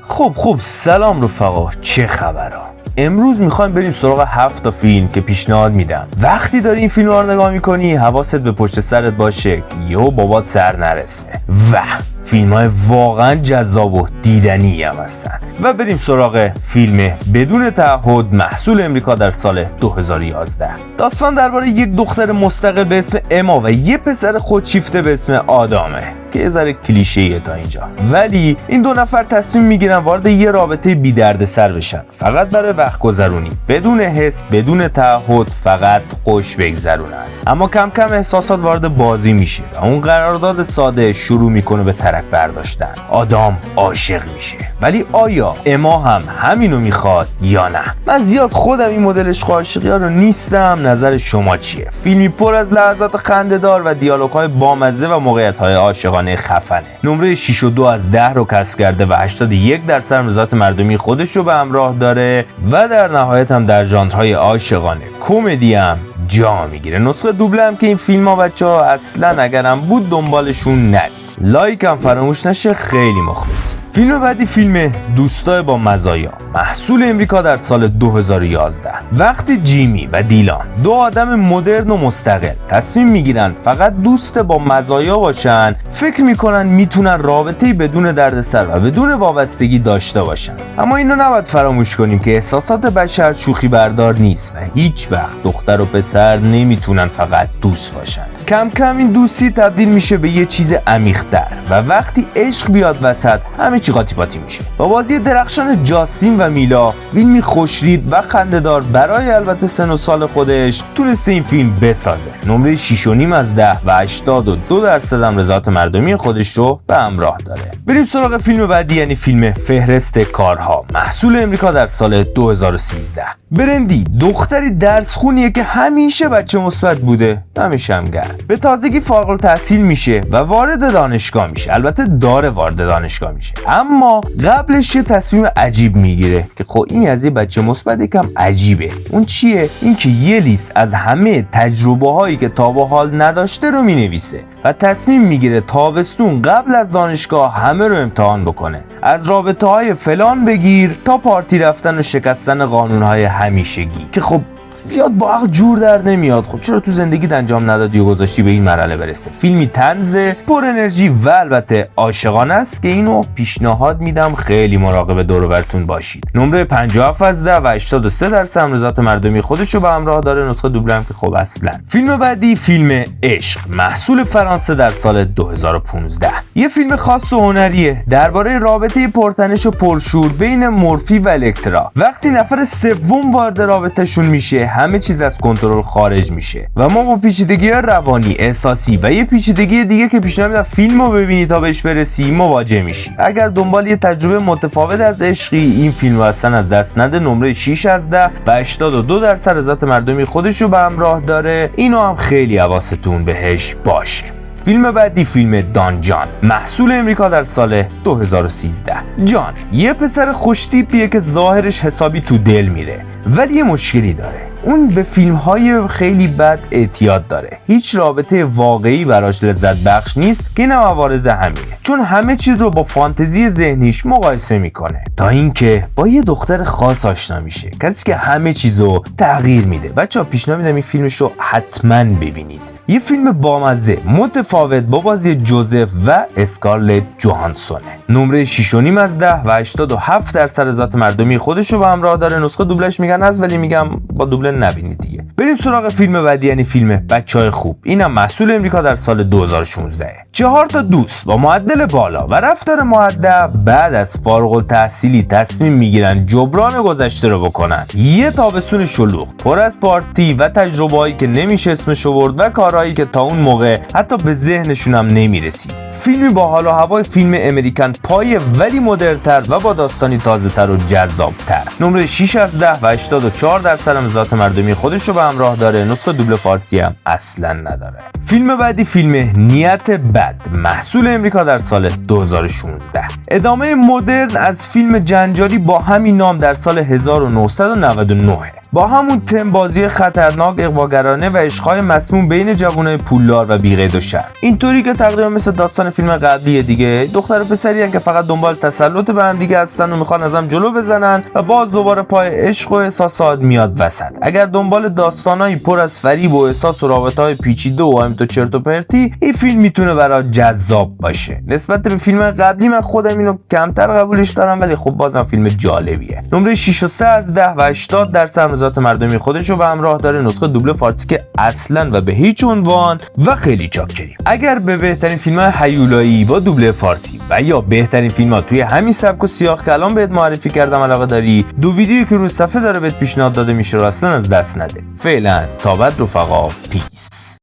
خب سلام رفقا، چه خبرها؟ امروز میخوایم بریم سراغ 7 تا فیلم که پیشنهاد میدم. وقتی داری این فیلم ها رو نگاه میکنی حواست به پشت سرت باشه که یهو بابات سر نرسه و فیلم های واقعا جذاب و دیدنی هم هستن. و بریم سراغ فیلم بدون تعهد، محصول امریکا در سال 2011. داستان درباره یک دختر مستقل به اسم اما و یک پسر خودشیفته به اسم آدامه که یه ذره کلیشه‌ایه تا اینجا، ولی این دو نفر تصمیم میگیرن وارد یه رابطه بی دردسر بشن، فقط برای وقت گذرونی، بدون حس، بدون تعهد، فقط خوش بگذرونن. اما کم کم احساسات وارد بازی میشه و اون قرارداد ساده شروع میکنه به ترک برداشتن. آدام عاشق میشه، ولی آیا اما هم همینو میخواد یا نه؟ من زیاد خودم این مدل عشق و عاشقی‌ها رو نیستم، نظر شما چیه؟ فیلمی پر از لحظات خنده‌دار و دیالوگ‌های بامزه و موقعیت‌های عاشقانه خفنه. نمره 6.2 از 10 رو کسب کرده و 81% رضایت مردمی خودش رو به همراه داره و در نهایت هم در ژانرهای عاشقانه کمدی هم جا میگیره. نسخه دوبله هم که این فیلم‌ها بچه‌ها اصلا اگرم بود دنبالشون نرید. لایک هم فراموش نشه، خیلی مخلص. فیلم بعدی فیلم دوستای با مزایا، محصول امریکا در سال 2011. وقتی جیمی و دیلان، دو آدم مدرن و مستقل، تصمیم میگیرن فقط دوست با مزایا باشن، فکر میکنن میتونن رابطه‌ای بدون دردسر و بدون وابستگی داشته باشن. اما اینو نباید فراموش کنیم که احساسات بشر شوخی بردار نیست و هیچ وقت دختر و پسر نمیتونن فقط دوست باشن. کم کم این دوستی تبدیل میشه به یه چیز عمیق‌تر و وقتی عشق بیاد وسط همه چی قاطی پاتی میشه. با بازی درخشان جاستین و میلا، فیلمی خوشرید و خنده‌دار برای البته سن و سال خودش، تونسته این فیلم بسازه. نمره 6.5 از 10 و 82% هم رضایت مردمی خودش رو به همراه داره. بریم سراغ فیلم بعدی، یعنی فیلم فهرست کارها، محصول امریکا در سال 2013. برندی دختری درس خونیه که همیشه بچه مثبت بوده، همیشه هم گرم. به تازگی فارغ التحصیل میشه و وارد دانشگاه میشه. البته داره وارد دانشگاه میشه، اما قبلش یه تصمیم عجیب میگیره که خب این از یه بچه مثبت یکم عجیبه. اون چیه؟ اینکه یه لیست از همه تجربه هایی که تا به حال نداشته رو مینویسه و تصمیم میگیره تابستون قبل از دانشگاه همه رو امتحان بکنه، از رابطه های فلان بگیر تا پارتی رفتن و شکستن قانون های همیشگی، که خب زیاد با عقل جور در نمیاد. خب چرا تو زندگیت انجام ندادی و گذاشتی به این مرحله برسه؟ فیلمی طنزه، پر انرژی و البته عاشقانه است که اینو پیشنهاد میدم خیلی مراقب دور و برتون باشید. نمره 57 از 10 و 83% رضایت مردمی خودش رو به همراه داره. نسخه دوبله هم که خب اصلا. فیلم بعدی فیلم عشق، محصول فرانسه در سال 2015. یه فیلم خاص و هنریه درباره رابطه پرتنش و پرشور بین مورفی و الکترا. وقتی نفر سوم وارد رابطه‌شون میشه همه چیز از کنترل خارج میشه و ما با پیچیدگی روانی، احساسی و یه پیچیدگی دیگه که پیشنهاد میدم فیلمو ببینی تا بهش برسی مواجه میشی. اگر دنبال یه تجربه متفاوت از عشقی، این فیلمو اصلا از دست نده. نمره 6 از 10 و 82% رضایت مردمی خودش رو به همراه داره. اینو هم خیلی حواستون بهش باشه. فیلم بعدی فیلم دان جان، محصول امریکا در سال 2013. جان یه پسر خوشتیپیه که ظاهرش حسابی تو دل میره، ولی یه مشکلی داره. اون به فیلم‌های خیلی بد اعتیاد داره. هیچ رابطه واقعی براش لذت بخش نیست که اینم عوارض همینه، چون همه چیز رو با فانتزی ذهنیش مقایسه میکنه تا اینکه با یه دختر خاص آشنا میشه، کسی که همه چیزو تغییر میده. بچه‌ها پیشنهاد میدم این فیلمش رو حتما ببینید. یه فیلم بامزه متفاوت با بازی جوزف و اسکارلت جوهانسونه. نمره 6.5 از 10 و 87% رضایت مردمی خودش رو به همراه داره. نسخه دوبلش میگن از، ولی میگم با دوبله نبینید دیگه. بریم سراغ فیلم بعدی، یعنی فیلم بچهای خوب. اینم محصول امریکا در سال 2016. 4 تا دوست با معدل بالا و رفتار مؤدب بعد از فارغ التحصیلی تصمیم میگیرن جبران گذشته رو بکنن. یه تابستون شلوغ پر از پارتی و تجربه‌ای که نمیشه اسمش آورد و کارهایی که تا اون موقع حتی به ذهنشون هم نمیرسید. فیلمی با حال و هوای فیلم امریکن پایه، ولی مدرن‌تر و با داستانی تازه‌تر و جذاب‌تر. نمره 6 از 10 و 84% رضایت مردمی خودش رو به همراه داره. نسخه دوبله فارسی هم اصلا نداره. فیلم بعدی فیلم نیت بد، محصول امریکا در سال 2016. ادامه مدرن از فیلم جنجالی با همین نام در سال 1999. با همون تم بازی خطرناک، اغواگرانه و عشق‌های مسموم بین جوانای پولدار و بی‌قید و شرط. اینطوری که تقریبا مثل داستان فیلم قبلی دیگه، دختر و پسری هستن که فقط دنبال تسلط به هم دیگه هستن و میخوان ازم جلو بزنن و باز دوباره پای عشق و احساسات میاد وسط. اگر دنبال داستانایی پر از فریب و احساس و رابطه‌های پیچیده و هم تو چرت و پرتی، این فیلم میتونه برات جذاب باشه. نسبت به فیلم قبلی من خودم اینو کمتر قبولش دارم، ولی خب بازم فیلم جالبیه. نمره 6.3 از 10 و 80% نظارت مردمی خودش رو به همراه داره. نسخه دوبله فارسی که اصلا و به هیچ عنوان و خیلی چاکریم. اگر به بهترین فیلم‌های هیولایی با دوبله فارسی و یا بهترین فیلم‌ها توی همین سبک و سیاق که الان بهت معرفی کردم علاقه داری، دو ویدیویی که روی صفحه داره بهت پیشنهاد داده میشه رو اصلا از دست نده. فعلا تا بعد رفقا، پیس.